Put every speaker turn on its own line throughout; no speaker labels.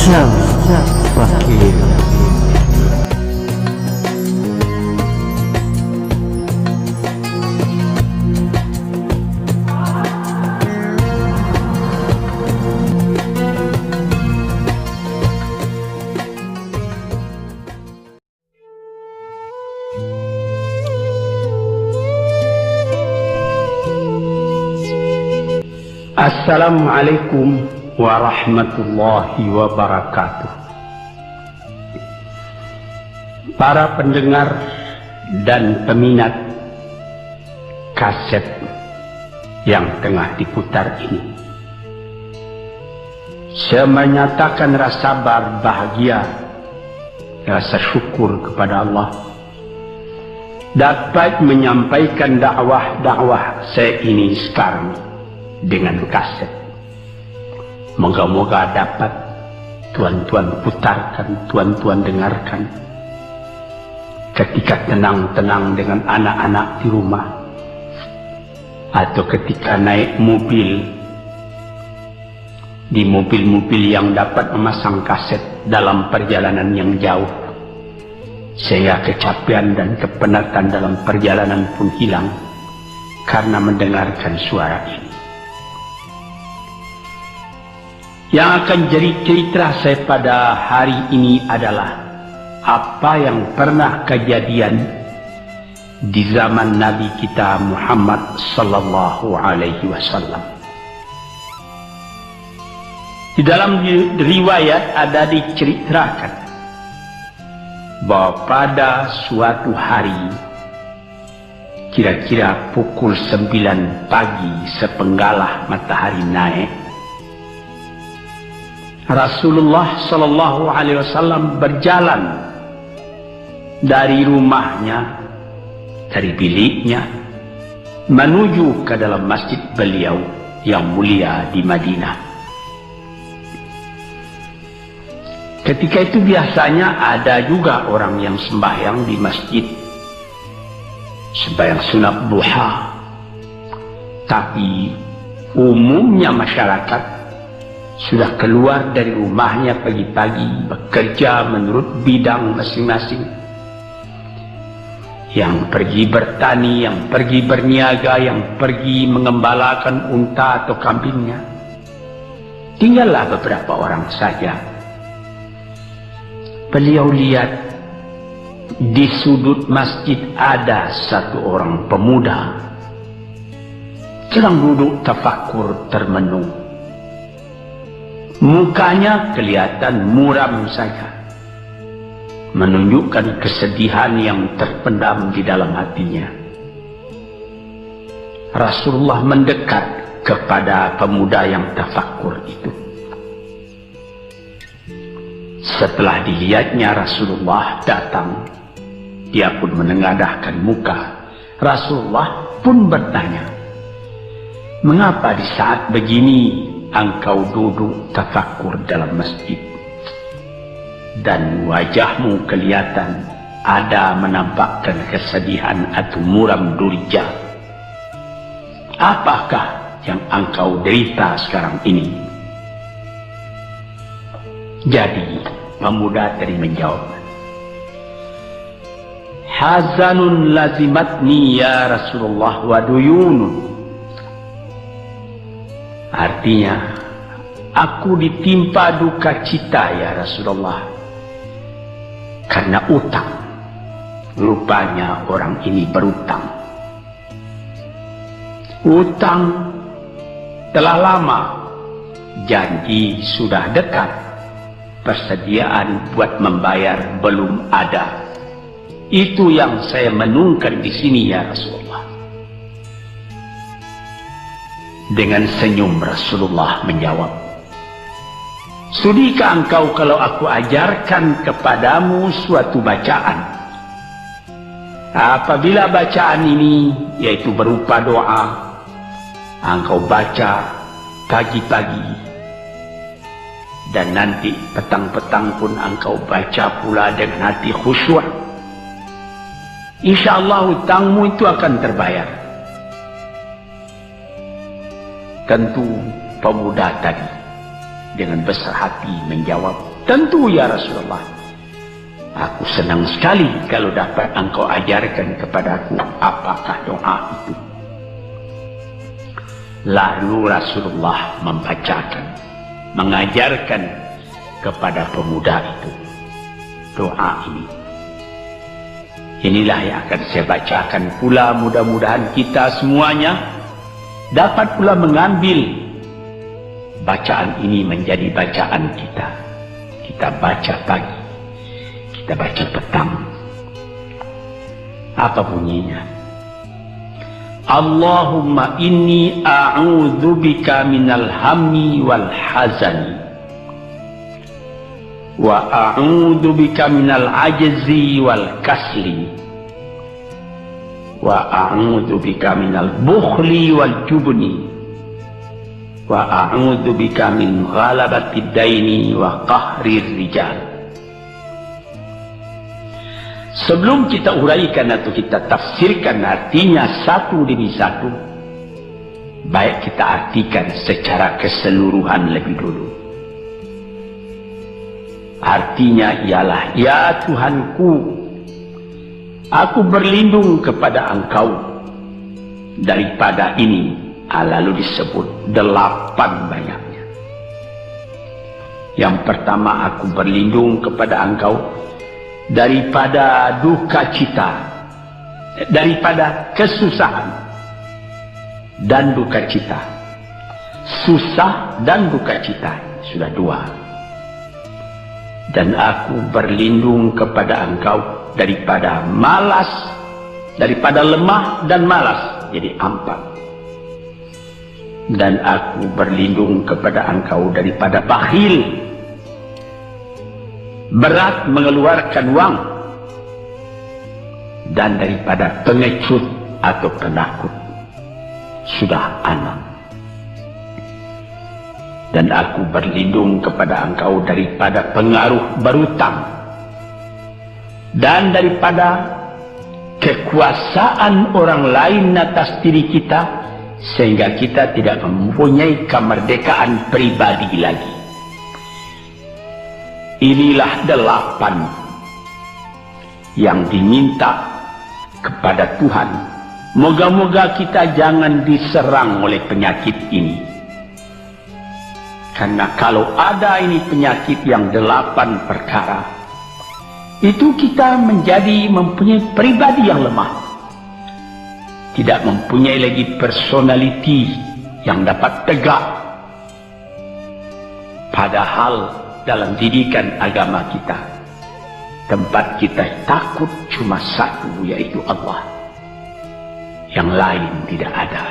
Bincang Fakir.
Assalamualaikum warahmatullahi wabarakatuh. Para pendengar dan peminat kaset yang tengah diputar ini, saya menyatakan rasa berbahagia, rasa syukur kepada Allah dapat menyampaikan dakwah saya ini sekarang dengan kaset. Moga-moga dapat tuan-tuan putarkan, tuan-tuan dengarkan ketika tenang-tenang dengan anak-anak di rumah, atau ketika naik mobil, di mobil-mobil yang dapat memasang kaset dalam perjalanan yang jauh, sehingga kecapean dan kepenatan dalam perjalanan pun hilang karena mendengarkan suara ini. Yang akan jadi cerita saya pada hari ini adalah apa yang pernah kejadian di zaman Nabi kita Muhammad sallallahu alaihi wasallam. Di dalam riwayat ada diceritakan bahwa pada suatu hari, kira-kira pukul 9 pagi sepenggalah matahari naik, Rasulullah sallallahu alaihi wasallam berjalan dari rumahnya, dari biliknya, menuju ke dalam masjid beliau yang mulia di Madinah. Ketika itu biasanya ada juga orang yang sembahyang di masjid, sembahyang sunat duha. Tapi umumnya masyarakat sudah keluar dari rumahnya pagi-pagi, bekerja menurut bidang masing-masing. Yang pergi bertani, yang pergi berniaga, yang pergi mengembalakan unta atau kambingnya. Tinggallah beberapa orang saja. Beliau lihat di sudut masjid ada satu orang pemuda sedang duduk tafakur termenung. Mukanya kelihatan muram saja, menunjukkan kesedihan yang terpendam di dalam hatinya. Rasulullah mendekat kepada pemuda yang tafakur itu. Setelah dilihatnya Rasulullah datang, dia pun menengadahkan muka. Rasulullah pun bertanya, "Mengapa di saat begini engkau duduk tafakur dalam masjid dan wajahmu kelihatan ada menampakkan kesedihan atau muram durja? Apakah yang engkau derita sekarang ini?" Jadi pemuda tadi menjawab, "Hazanun lazimatni ya Rasulullah wa duyunun." Artinya, aku ditimpa duka cita ya Rasulullah karena utang. Rupanya orang ini berutang. Utang telah lama, janji sudah dekat, persediaan buat membayar belum ada. Itu yang saya menungkan di sini ya Rasulullah. Dengan senyum Rasulullah menjawab, "Sudikah engkau kalau aku ajarkan kepadamu suatu bacaan? Apabila bacaan ini, yaitu berupa doa, engkau baca pagi-pagi, dan nanti petang-petang pun engkau baca pula dengan hati khusyuk, insya Allah hutangmu itu akan terbayar." Tentu pemuda tadi dengan besar hati menjawab, tentu ya Rasulullah. Aku senang sekali kalau dapat engkau ajarkan kepadaku apakah doa itu. Lalu Rasulullah membacakan, mengajarkan kepada pemuda itu doa ini. Inilah yang akan saya bacakan pula, mudah-mudahan kita semuanya dapat pula mengambil bacaan ini menjadi bacaan kita. Kita baca pagi, kita baca petang. Apa bunyinya? Allahumma inni a'udzubika minal hammi wal hazani wa a'udzubika minal ajzi wal kasli wa a'udzubika minal bukhli wal jubni wa a'udzubika min ghalabati daini wa qahrir rijal. Sebelum kita uraikan atau kita tafsirkan artinya satu demi satu, baik kita artikan secara keseluruhan lebih dulu. Artinya ialah, ya Tuhanku, aku berlindung kepada Engkau daripada ini. Lalu disebut 8 banyaknya. Yang pertama, aku berlindung kepada Engkau daripada duka cita, daripada kesusahan dan duka cita. Susah dan duka cita sudah 2. Dan aku berlindung kepada Engkau daripada malas, daripada lemah dan malas, jadi 4. Dan aku berlindung kepada Engkau daripada bakhil, berat mengeluarkan wang, dan daripada pengecut atau penakut, sudah 6. Dan aku berlindung kepada Engkau daripada pengaruh berutang dan daripada kekuasaan orang lain atas diri kita, sehingga kita tidak mempunyai kemerdekaan pribadi lagi. Inilah 8 yang diminta kepada Tuhan. Moga-moga kita jangan diserang oleh penyakit ini. Karena kalau ada ini penyakit yang 8 perkara, itu kita mempunyai pribadi yang lemah. Tidak mempunyai lagi personality yang dapat tegak. Padahal dalam didikan agama kita, tempat kita takut cuma satu, yaitu Allah. Yang lain tidak ada.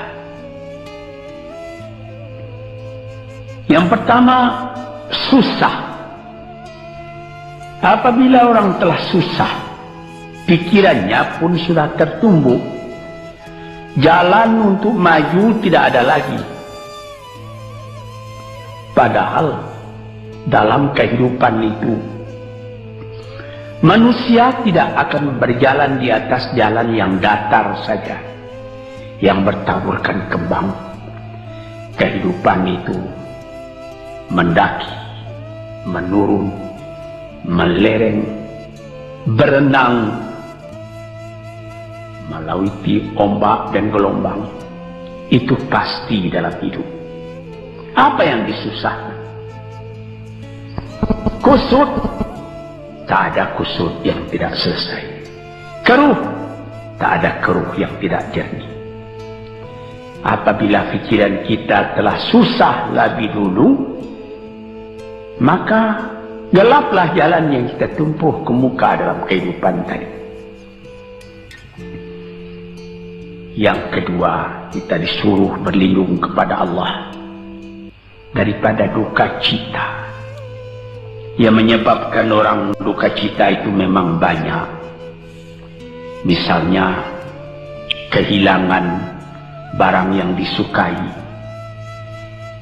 Yang pertama, susah. Apabila orang telah susah, pikirannya pun sudah tertumbuk. Jalan untuk maju tidak ada lagi. Padahal dalam kehidupan itu, manusia tidak akan berjalan di atas jalan yang datar saja, yang bertaburkan kembang. Kehidupan itu mendaki, menurun, melereng, berenang, melalui ombak dan gelombang. Itu pasti dalam hidup. Apa yang disusahkan? Kusut, tak ada kusut yang tidak selesai. Keruh, tak ada keruh yang tidak jernih. Apabila pikiran kita telah susah lebih dulu, maka gelaplah jalan yang kita tempuh ke muka dalam kehidupan tadi. Yang kedua, kita disuruh berlindung kepada Allah daripada duka cita. Yang menyebabkan orang duka cita itu memang banyak. Misalnya, kehilangan barang yang disukai,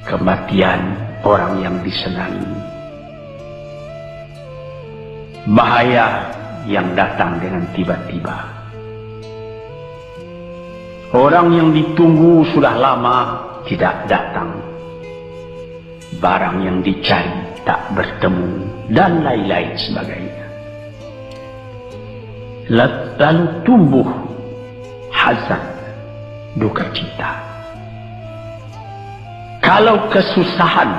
kematian orang yang disenangi, bahaya yang datang dengan tiba-tiba. Orang yang ditunggu sudah lama tidak datang. barang yang dicari tak bertemu, dan lain-lain sebagainya. Lalu tumbuh hazan, duka cita. Kalau kesusahan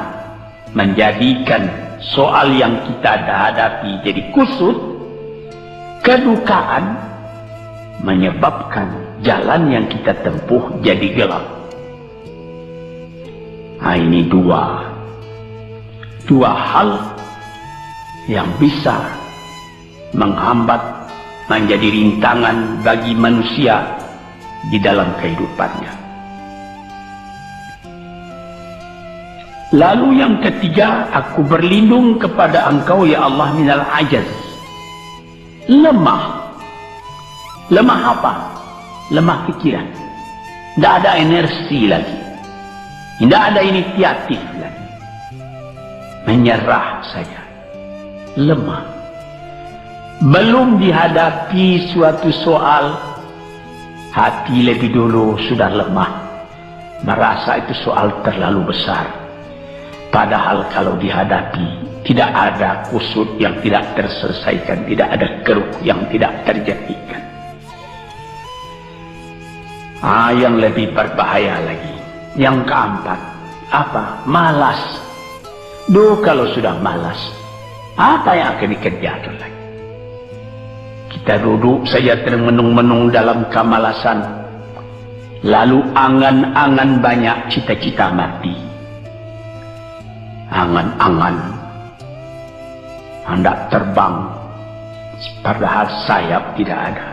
menjadikan soal yang kita hadapi jadi kusut, kedukaan menyebabkan jalan yang kita tempuh jadi gelap. Nah, ini dua hal yang bisa menghambat, menjadi rintangan bagi manusia di dalam kehidupannya. Lalu yang ketiga, aku berlindung kepada Engkau ya Allah minal ajaz. Lemah. Lemah apa? Lemah pikiran. Tidak ada energi lagi. Tidak ada inisiatif lagi. Menyerah saja. Lemah. Belum dihadapi suatu soal, hati lebih dulu sudah lemah. Merasa itu soal terlalu besar. Padahal kalau dihadapi, tidak ada kusut yang tidak terselesaikan, tidak ada keruh yang tidak terjadikan. Yang lebih berbahaya lagi, yang keempat, apa? Malas. Kalau sudah malas, apa yang akan dikerjakan lagi? Kita duduk saja termenung-menung dalam kemalasan, lalu angan-angan banyak, cita-cita mati. Angan-angan hendak terbang, padahal sayap tidak ada.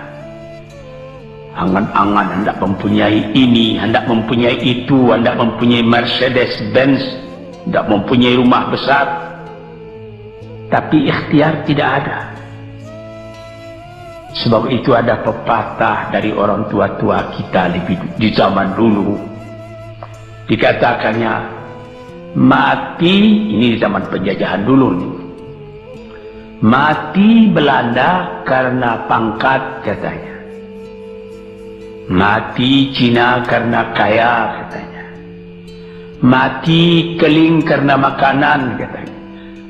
Angan-angan hendak mempunyai ini, hendak mempunyai itu, hendak mempunyai Mercedes-Benz, hendak mempunyai rumah besar, tapi ikhtiar tidak ada. Sebab itu ada pepatah dari orang tua-tua kita di zaman dulu, dikatakannya, mati, ini di zaman penjajahan dulu nih, mati Belanda karena pangkat katanya, mati Cina karena kaya katanya, mati Keling karena makanan katanya,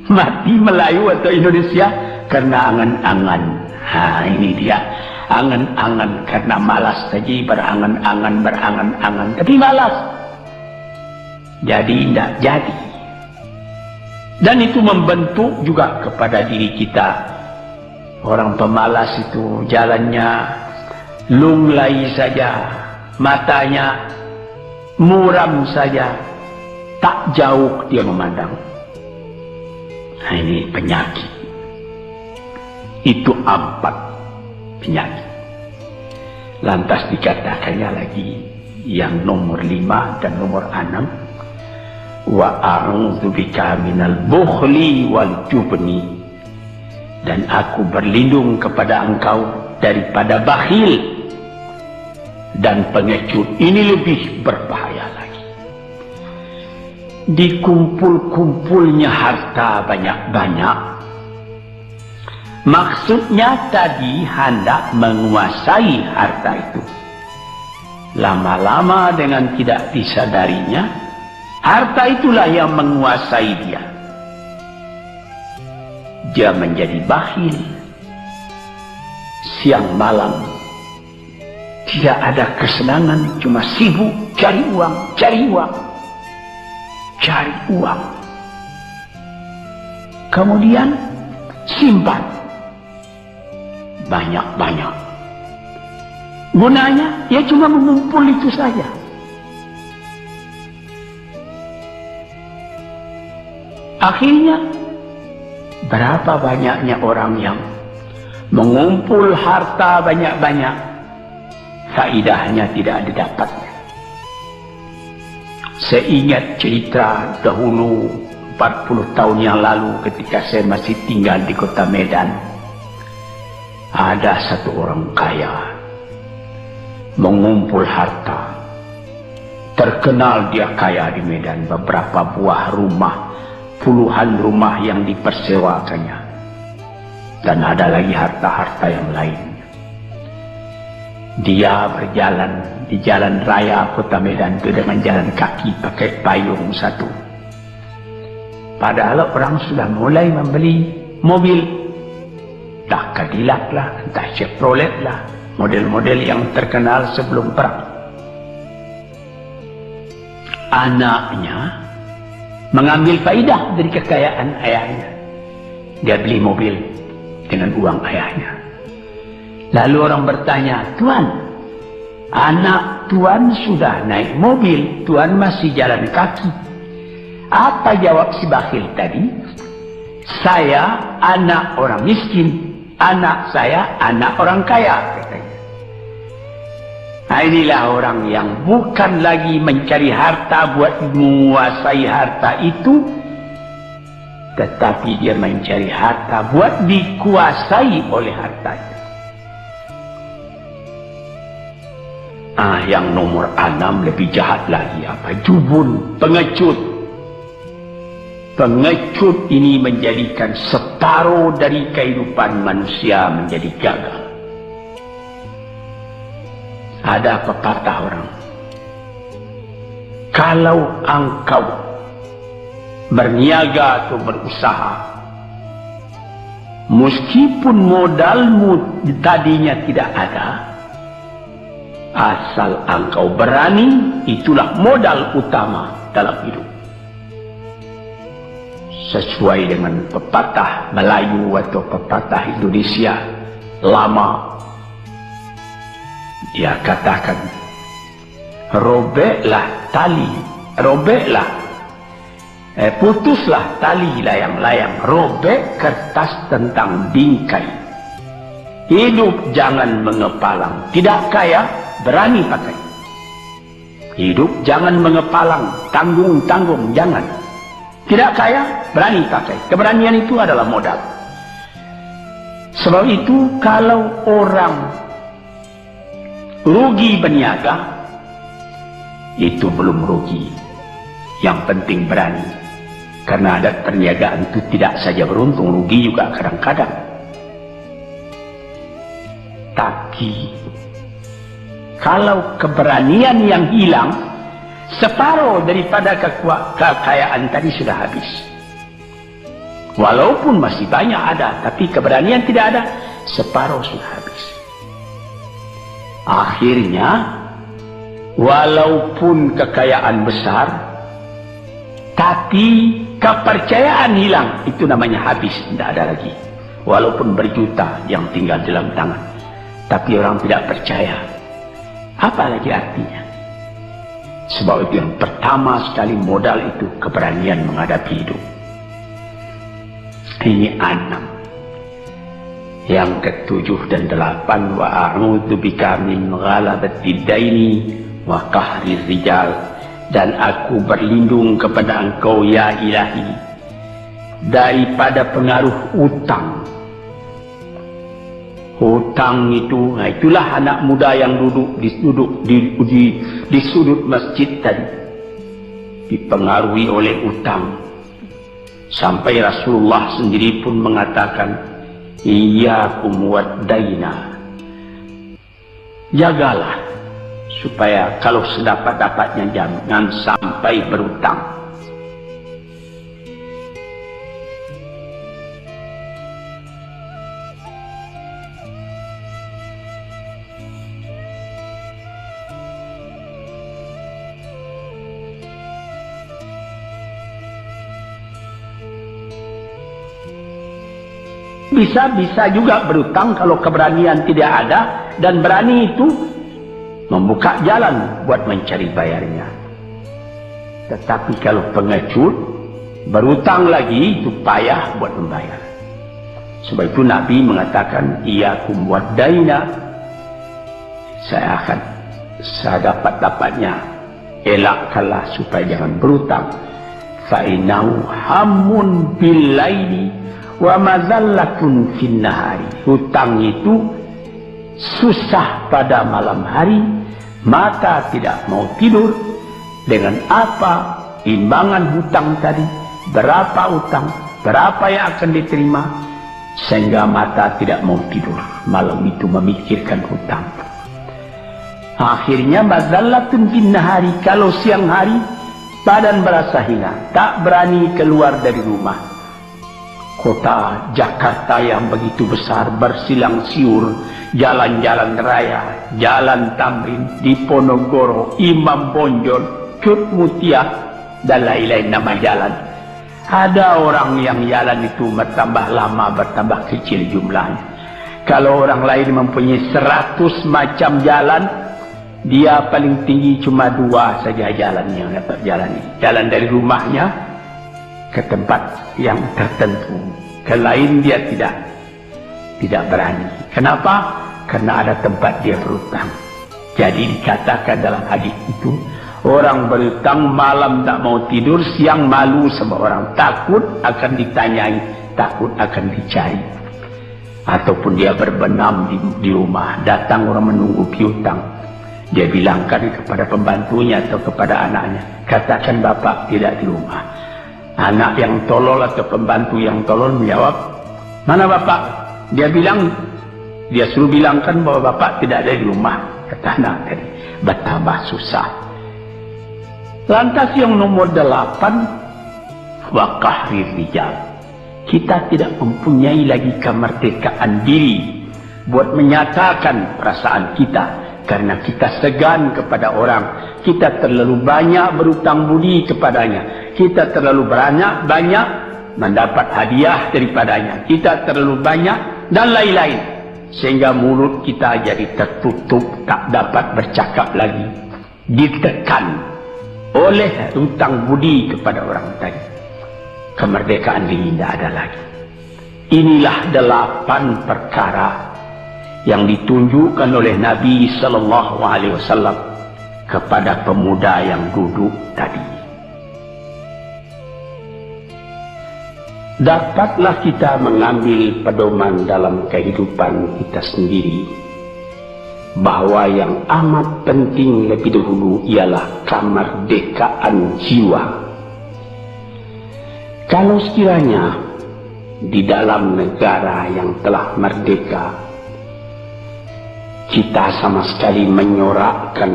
mati Melayu atau Indonesia karena angan-angan. Ini dia, angan-angan, karena malas saja, berangan-angan, tapi malas. Jadi tidak jadi. Dan itu membentuk juga kepada diri kita. Orang pemalas itu jalannya lunglai saja, matanya muram saja, tak jauh dia memandang. Nah, ini penyakit. Itu 4 penyakit. Lantas dikatakannya lagi yang nomor 5 dan nomor 6, wa a'udzubika minal bukhli wal jubni, dan aku berlindung kepada Engkau daripada bakhil dan pengecut. Ini lebih berbahaya lagi. Dikumpul-kumpulnya harta banyak-banyak, maksudnya tadi hendak menguasai harta itu. Lama-lama dengan tidak disadarinya, harta itulah yang menguasai dia. Dia menjadi bakhil. Siang malam tidak ada kesenangan, cuma sibuk cari uang, cari uang, cari uang. Kemudian simpan banyak-banyak. Gunanya ya cuma mengumpul itu saja. Akhirnya berapa banyaknya orang yang mengumpul harta banyak-banyak, faidahnya tidak didapatnya. Saya ingat cerita dahulu 40 tahun yang lalu ketika saya masih tinggal di kota Medan. Ada satu orang kaya mengumpul harta. Terkenal dia kaya di Medan, beberapa buah rumah, puluhan rumah yang dipersewakannya, dan ada lagi harta-harta yang lain. Dia berjalan di jalan raya kota Medan itu dengan jalan kaki pakai payung satu. Padahal orang sudah mulai membeli mobil, entah Cadillac lah, entah Chevrolet lah, model-model yang terkenal sebelum perang. Anaknya mengambil faidah dari kekayaan ayahnya. Dia beli mobil dengan uang ayahnya. Lalu orang bertanya, "Tuan, anak Tuan sudah naik mobil, Tuan masih jalan kaki." Apa jawab si bakhil tadi? "Saya anak orang miskin, anak saya anak orang kaya," katanya. Nah, inilah orang yang bukan lagi mencari harta buat menguasai harta itu, tetapi dia mencari harta buat dikuasai oleh harta itu. Yang nomor 6 lebih jahat lagi. Apa? Jubun, pengecut. Pengecut ini menjadikan separuh dari kehidupan manusia menjadi gagal. Ada pepatah orang, kalau engkau berniaga atau berusaha, meskipun modalmu tadinya tidak ada, asal engkau berani, itulah modal utama dalam hidup. Sesuai dengan pepatah Melayu atau pepatah Indonesia lama, dia katakan, putuslah tali layang-layang, robek kertas tentang bingkai. Hidup jangan mengepalang, tidak kaya berani pakai. Hidup jangan mengepalang, tanggung-tanggung jangan. Tidak kaya berani pakai. Keberanian itu adalah modal. Sebab itu kalau orang rugi berniaga, itu belum rugi. Yang penting berani. Karena adat perniagaan itu tidak saja beruntung, rugi juga kadang-kadang. Tapi kalau keberanian yang hilang, separuh daripada kekayaan tadi sudah habis. Walaupun masih banyak ada, tapi keberanian tidak ada, separuh sudah habis. Akhirnya, walaupun kekayaan besar, tapi kepercayaan hilang, itu namanya habis, tidak ada lagi. Walaupun berjuta yang tinggal dalam tangan, tapi orang tidak percaya, apa lagi artinya? Sebab itu yang pertama sekali modal itu keberanian menghadapi hidup. Ini 6. Yang ke-7 dan 8, wa a'udzu bika min ghalabatid daini wa qahrir rijal, dan aku berlindung kepada Engkau ya Ilahi daripada pengaruh utang. Hutang itu, itulah anak muda yang duduk di sudut masjid tadi, dipengaruhi oleh utang. Sampai Rasulullah sendiri pun mengatakan, iyyakum wad-daina, jagalah supaya kalau sedapat-dapatnya jangan sampai berutang. Bisa juga berutang kalau keberanian tidak ada, dan berani itu membuka jalan buat mencari bayarnya. Tetapi kalau pengecut berutang lagi, itu payah buat membayar. Sebab itu Nabi mengatakan, iyyakum wad-daina, saya akan sedapat-dapatnya elakkanlah supaya jangan berutang. Fa innahu hammun bil laili wa mazallatun fin nahari. Hutang itu susah pada malam hari, mata tidak mau tidur. Dengan apa imbangan hutang tadi, berapa hutang, berapa yang akan diterima, sehingga mata tidak mau tidur malam itu memikirkan hutang. Akhirnya mazallatun fin nahari, kalau siang hari Badan berasa hina, tak berani keluar dari rumah. Kota Jakarta yang begitu besar, bersilang siur, jalan-jalan raya, jalan Tamrin, Diponegoro, Imam Bonjol, Cut Mutia, dan lain-lain nama jalan. Ada orang yang jalan itu bertambah lama, bertambah kecil jumlahnya. Kalau orang lain mempunyai 100 macam jalan, dia paling tinggi cuma 2 saja jalan yang dapat jalani. Jalan dari rumahnya ke tempat yang tertentu. Ke lain dia tidak berani. Kenapa? Karena ada tempat dia berhutang. Jadi dikatakan dalam hadis itu, orang berhutang malam tak mau tidur, siang malu sama orang. Takut akan ditanyai, takut akan dicari. Ataupun dia berbenam di rumah, datang orang menunggu piutang. Dia bilangkan kepada pembantunya atau kepada anaknya, katakan bapak tidak di rumah. Anak yang tolol atau pembantu yang tolol menjawab, mana bapak? Dia suruh bilangkan bahwa bapak tidak ada di rumah. Kata anak tadi, betapa susah. Lantas yang nomor 8, wa qahrir rijal. Kita tidak mempunyai lagi kemerdekaan diri buat menyatakan perasaan kita, karena kita segan kepada orang. Kita terlalu banyak berutang budi kepadanya. Kita terlalu banyak mendapat hadiah daripadanya. Kita terlalu banyak dan lain-lain. Sehingga mulut kita jadi tertutup, tak dapat bercakap lagi. Ditekan oleh hutang budi kepada orang tadi. Kemerdekaan diri tidak ada lagi. Inilah 8 perkara yang ditunjukkan oleh Nabi Sallallahu Alaihi Wasallam kepada pemuda yang duduk tadi. Dapatlah kita mengambil pedoman dalam kehidupan kita sendiri, bahwa yang amat penting lebih dahulu ialah kemerdekaan jiwa. Kalau sekiranya di dalam negara yang telah merdeka kita sama sekali menyorakkan,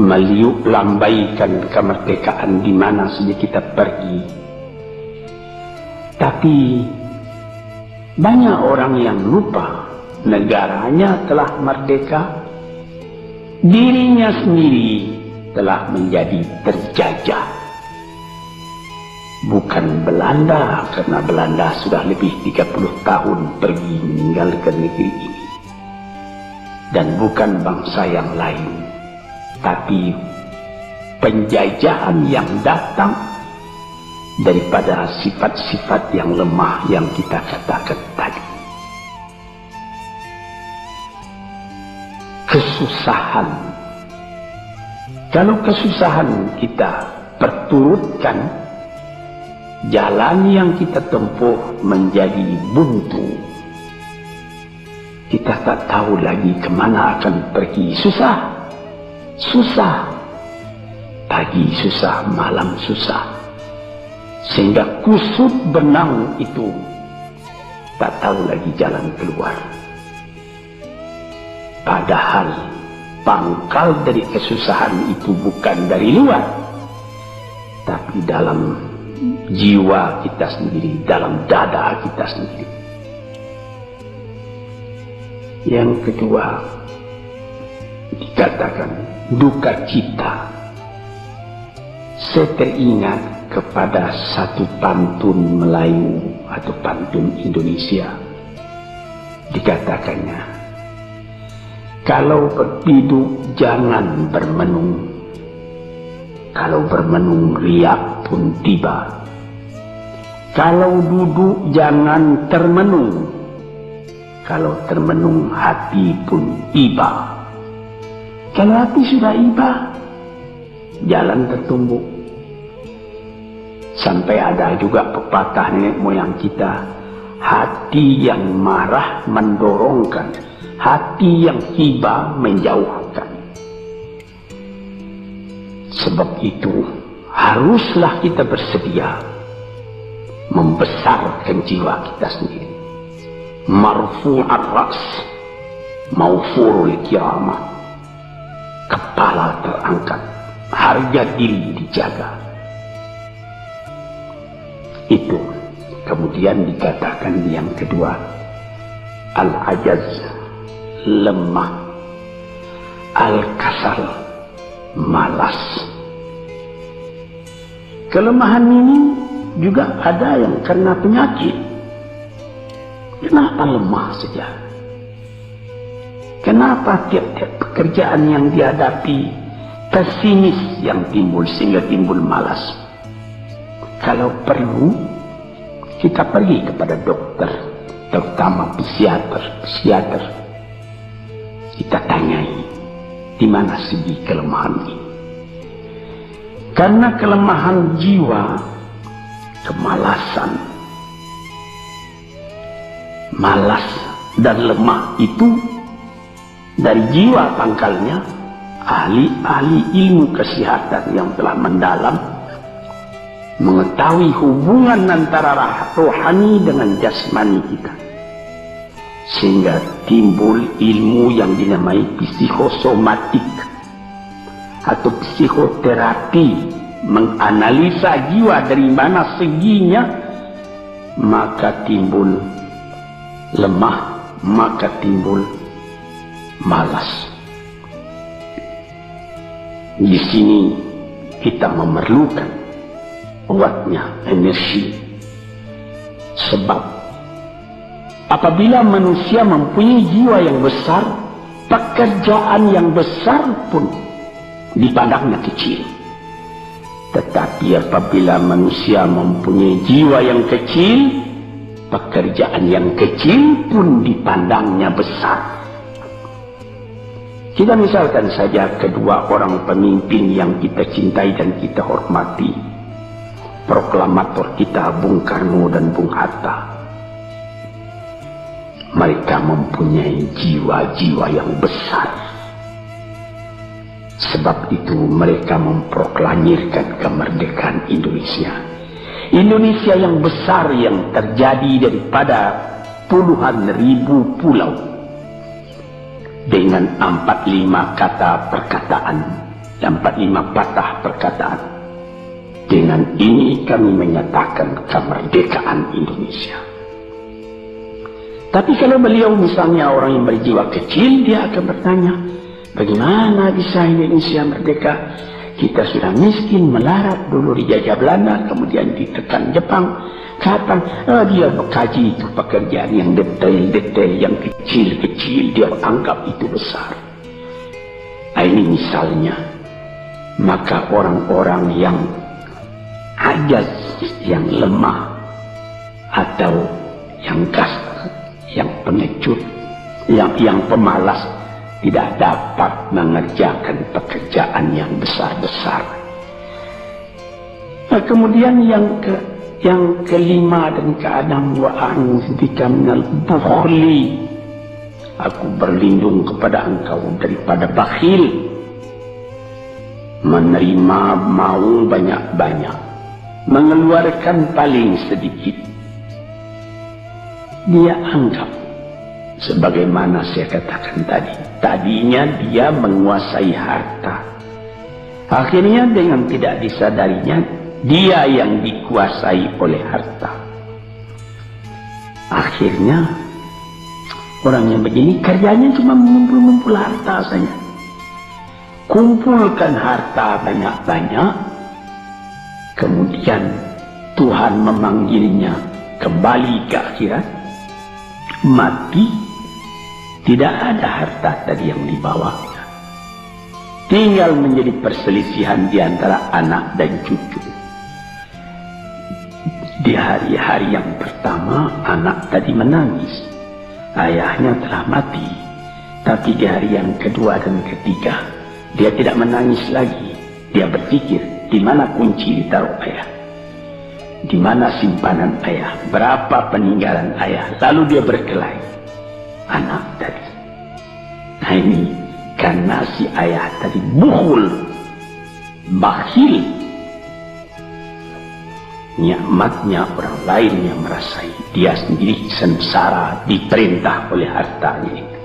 meliuk lambaikan kemerdekaan di mana saja kita pergi, tapi banyak orang yang lupa negaranya telah merdeka, dirinya sendiri telah menjadi terjajah. Bukan Belanda, karena Belanda sudah lebih 30 tahun pergi meninggalkan negeri ini. Dan bukan bangsa yang lain, tapi penjajahan yang datang daripada sifat-sifat yang lemah yang kita katakan tadi. Kesusahan. Kalau kesusahan kita perturutkan, jalan yang kita tempuh menjadi buntu. Kita tak tahu lagi kemana akan pergi. Susah. Pagi susah, malam susah. Sehingga kusut benang itu tak tahu lagi jalan keluar. Padahal pangkal dari kesusahan itu bukan dari luar, tapi dalam jiwa kita sendiri, dalam dada kita sendiri. Yang kedua, dikatakan duka cita. Saya teringat kepada satu pantun Melayu atau pantun Indonesia. Dikatakannya, kalau berpiduk jangan bermenung, kalau bermenung riak pun tiba. Kalau duduk jangan termenung, kalau termenung hati pun iba. Kalau hati sudah iba, jalan tertumbuk. Sampai ada juga pepatah nenek moyang kita, hati yang marah mendorongkan, hati yang iba menjauhkan. Sebab itu haruslah kita bersedia membesarkan jiwa kita sendiri. Marfu'ar ras, maufurul kiramah, kepala terangkat, harga diri dijaga. Itu kemudian dikatakan yang kedua, al-ajaz, lemah, al-kasal, malas. Kelemahan ini juga ada yang karena penyakit. Kenapa lemah saja? Kenapa tiap-tiap pekerjaan yang dihadapi pesimis yang timbul sehingga timbul malas? Kalau perlu, kita pergi kepada dokter, terutama psikiater. Kita tanyai, di mana segi kelemahan ini? Karena kelemahan jiwa, kemalasan, malas dan lemah itu dari jiwa pangkalnya. Ahli-ahli ilmu kesehatan yang telah mendalam mengetahui hubungan antara rohani dengan jasmani kita, sehingga timbul ilmu yang dinamai psikosomatik atau psikoterapi, menganalisa jiwa dari mana seginya, maka timbul lemah, maka timbul malas. Di sini kita memerlukan kuatnya energi, sebab apabila manusia mempunyai jiwa yang besar, pekerjaan yang besar pun dipandangnya kecil. Tetapi apabila manusia mempunyai jiwa yang kecil, pekerjaan yang kecil pun dipandangnya besar. Kita misalkan saja kedua orang pemimpin yang kita cintai dan kita hormati, proklamator kita Bung Karno dan Bung Hatta. Mereka mempunyai jiwa-jiwa yang besar. Sebab itu mereka memproklamirkan kemerdekaan Indonesia. Indonesia yang besar yang terjadi daripada puluhan ribu pulau, dengan 45 kata perkataan, 45 patah perkataan. Dengan ini kami menyatakan kemerdekaan Indonesia. Tapi kalau beliau misalnya orang yang berjiwa kecil, dia akan bertanya, bagaimana bisa Indonesia merdeka? Kita sudah miskin, melarat, dulu dijajah Belanda, kemudian ditekan Jepang. Kapan? Dia mengkaji itu pekerjaan yang detail-detail, yang kecil-kecil, dia anggap itu besar. Ini misalnya. Maka orang-orang yang ajaz, yang lemah, atau yang kasar, yang pengecut, yang pemalas, tidak dapat mengerjakan pekerjaan yang besar-besar. Nah, kemudian yang kelima dan keenam, wa a'udzubika minal bukhli, aku berlindung kepada engkau daripada bakhil, menerima mau banyak-banyak, mengeluarkan paling sedikit. Dia anggap, sebagaimana saya katakan tadinya dia menguasai harta, akhirnya dengan tidak disadarinya dia yang dikuasai oleh harta. Akhirnya orang yang begini kerjanya cuma mengumpul-ngumpul harta saja. Kumpulkan harta banyak-banyak, kemudian Tuhan memanggilnya kembali ke akhirat, mati, tidak ada harta tadi yang dibawanya. Tinggal menjadi perselisihan di antara anak dan cucu. Di hari-hari yang pertama, anak tadi menangis. Ayahnya telah mati. Tapi di hari yang kedua dan ketiga, dia tidak menangis lagi. Dia berpikir, di mana kunci ditaruh ayah? Di mana simpanan ayah? Berapa peninggalan ayah? Lalu dia berkelahi. Anak tadi. Nah ini, karena si ayah tadi bukhul, bakhil, nikmatnya orang lain yang merasai, dia sendiri sengsara diperintah oleh hartanya itu.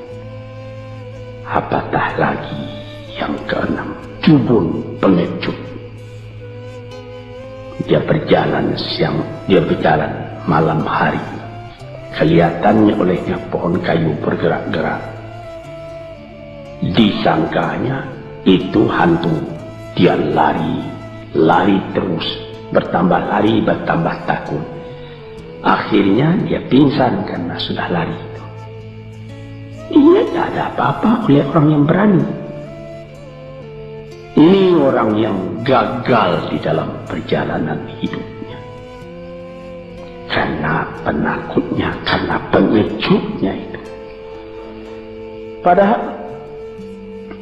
Apatah lagi yang keenam, jubun pengecut. Dia berjalan siang, dia berjalan malam hari. Kelihatannya olehnya pohon kayu bergerak-gerak. Disangkanya itu hantu. Dia lari terus, bertambah lari, bertambah takut. Akhirnya dia pingsan karena sudah lari itu. Ini tidak ada apa-apa oleh orang yang berani. Ini orang yang gagal di dalam perjalanan hidupnya. Karena penakutnya, karena pengejutnya itu. Padahal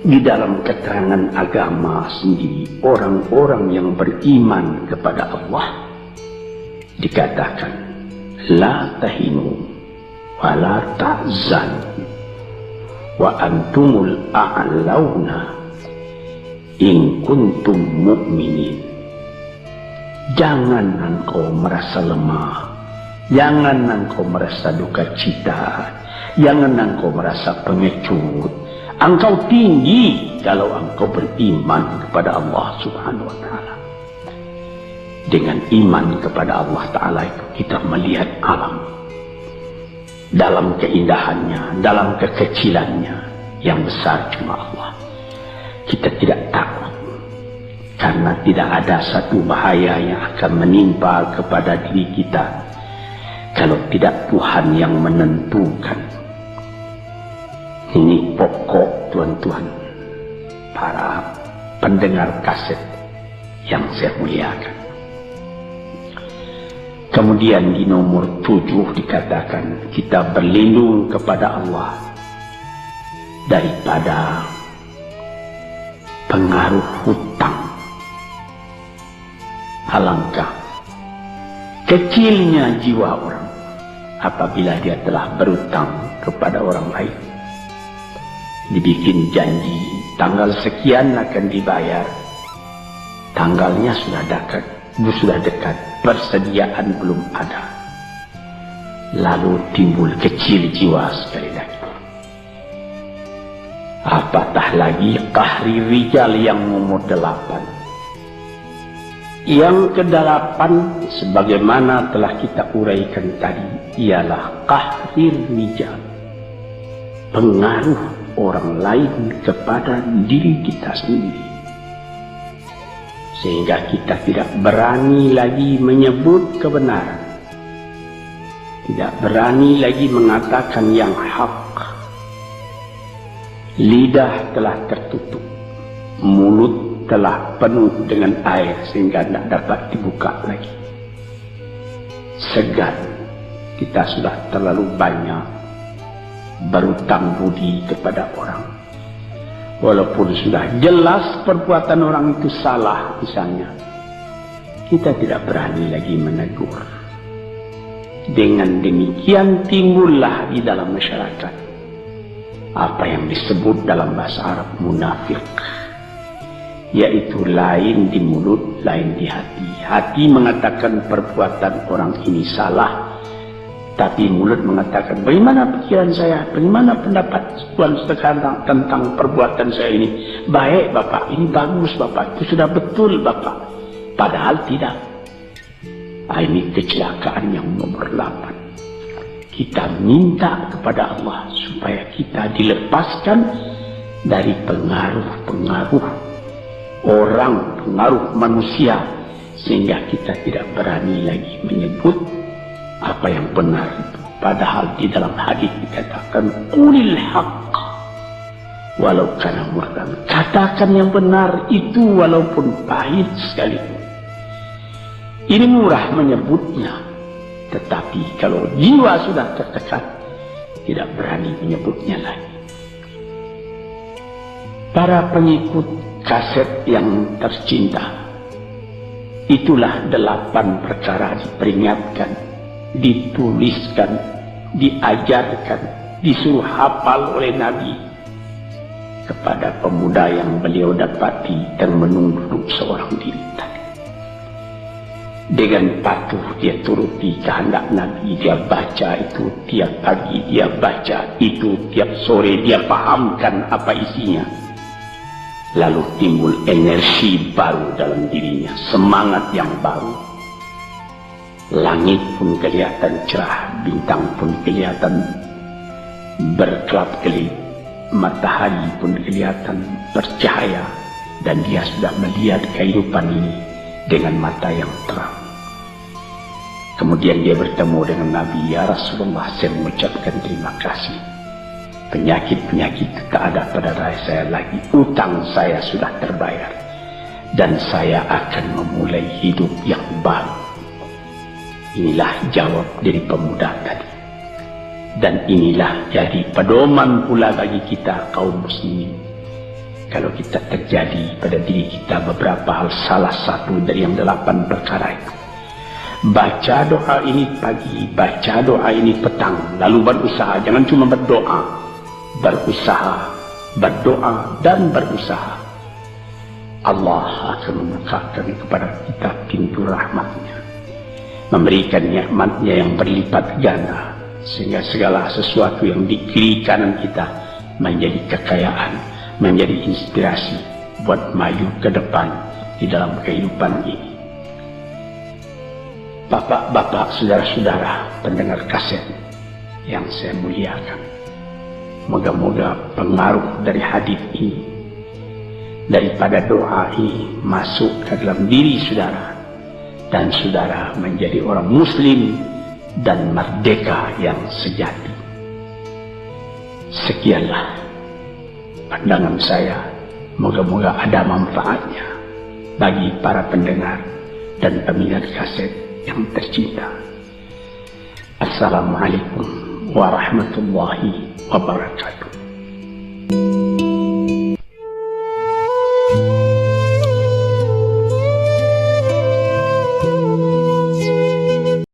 di dalam keterangan agama sendiri, orang-orang yang beriman kepada Allah dikatakan la tahinu wa la tahzanu wa antumul a'launa in kuntum mu'minin. Jangan engkau merasa lemah, jangan engkau merasa duka cita, jangan engkau merasa pengecut. Engkau tinggi kalau engkau beriman kepada Allah Subhanahu wa Ta'ala. Dengan iman kepada Allah Ta'ala itu kita melihat alam dalam keindahannya, dalam kekecilannya. Yang besar cuma Allah. Kita tidak takut karena tidak ada satu bahaya yang akan menimpa kepada diri kita kalau tidak Tuhan yang menentukan. Ini pokok tuan-tuan para pendengar kaset yang saya muliakan. Kemudian di nomor 7 dikatakan kita berlindung kepada Allah daripada pengaruh hutang. Alangkah kecilnya jiwa orang apabila dia telah berutang kepada orang lain. Dibikin janji tanggal sekian akan dibayar, tanggalnya sudah dekat, persediaan belum ada, lalu timbul kecil jiwa sekali lagi. Apatah lagi qahri rijal yang nomor 8. Yang ke-8 sebagaimana telah kita uraikan tadi ialah qahri rijal, pengaruh orang lain kepada diri kita sendiri, sehingga kita tidak berani lagi menyebut kebenaran, tidak berani lagi mengatakan yang hak. Lidah telah tertutup, mulut telah penuh dengan air sehingga tidak dapat dibuka lagi. Segan, kita sudah terlalu banyak berutang budi kepada orang. Walaupun sudah jelas perbuatan orang itu salah misalnya, kita tidak berani lagi menegur. Dengan demikian timbullah di dalam masyarakat apa yang disebut dalam bahasa Arab munafik, yaitu lain di mulut, lain di hati. Hati mengatakan perbuatan orang ini salah, tapi mulut mengatakan, bagaimana pikiran saya, bagaimana pendapat Tuhan sekarang tentang perbuatan saya ini. Baik Bapak, ini bagus Bapak, itu sudah betul Bapak. Padahal tidak. Ini kecelakaan yang nomor 8. Kita minta kepada Allah supaya kita dilepaskan dari pengaruh-pengaruh orang, pengaruh manusia, sehingga kita tidak berani lagi menyebut apa yang benar itu. Padahal di dalam hadis dikatakan qulil haqq walau kana murran. Katakan yang benar itu walaupun pahit sekalipun. Ini murah menyebutnya, tetapi kalau jiwa sudah tertekan tidak berani menyebutnya lagi. Para pengikut kaset yang tercinta, itulah 8 perkara diperingatkan, dituliskan, diajarkan, disuruh hafal oleh Nabi kepada pemuda yang beliau dapati dan menunduk seorang diri tadi. Dengan patuh dia turuti kehendak Nabi, dia baca itu tiap pagi, dia baca itu tiap sore, dia pahamkan apa isinya. Lalu timbul energi baru dalam dirinya, semangat yang baru. Langit pun kelihatan cerah, bintang pun kelihatan berkelap-kelip, matahari pun kelihatan bercahaya, dan dia sudah melihat kehidupan ini dengan mata yang terang. Kemudian dia bertemu dengan Nabi. Ya Rasulullah, saya mengucapkan terima kasih. Penyakit-penyakit tak ada pada saya lagi. Utang saya sudah terbayar. Dan saya akan memulai hidup yang baru. Inilah jawab dari pemuda tadi. Dan inilah jadi pedoman pula bagi kita kaum muslimin. Kalau kita terjadi pada diri kita beberapa hal, salah satu dari yang 8 perkara itu, baca doa ini pagi, baca doa ini petang, lalu berusaha. Jangan cuma berdoa, berusaha, berdoa dan berusaha. Allah akan membukakan kepada kita pintu rahmatnya, memberikan nikmatnya yang berlipat ganda, sehingga segala sesuatu yang di kiri kanan kita menjadi kekayaan, menjadi inspirasi buat maju ke depan di dalam kehidupan ini. Bapak-bapak, saudara-saudara pendengar kaset yang saya muliakan, moga-moga pengaruh dari hadis ini, daripada doa ini, masuk ke dalam diri saudara, dan saudara menjadi orang muslim dan merdeka yang sejati. Sekianlah pandangan saya, moga-moga ada manfaatnya bagi para pendengar dan peminat kaset yang tercinta. Assalamualaikum warahmatullahi wabarakatuh.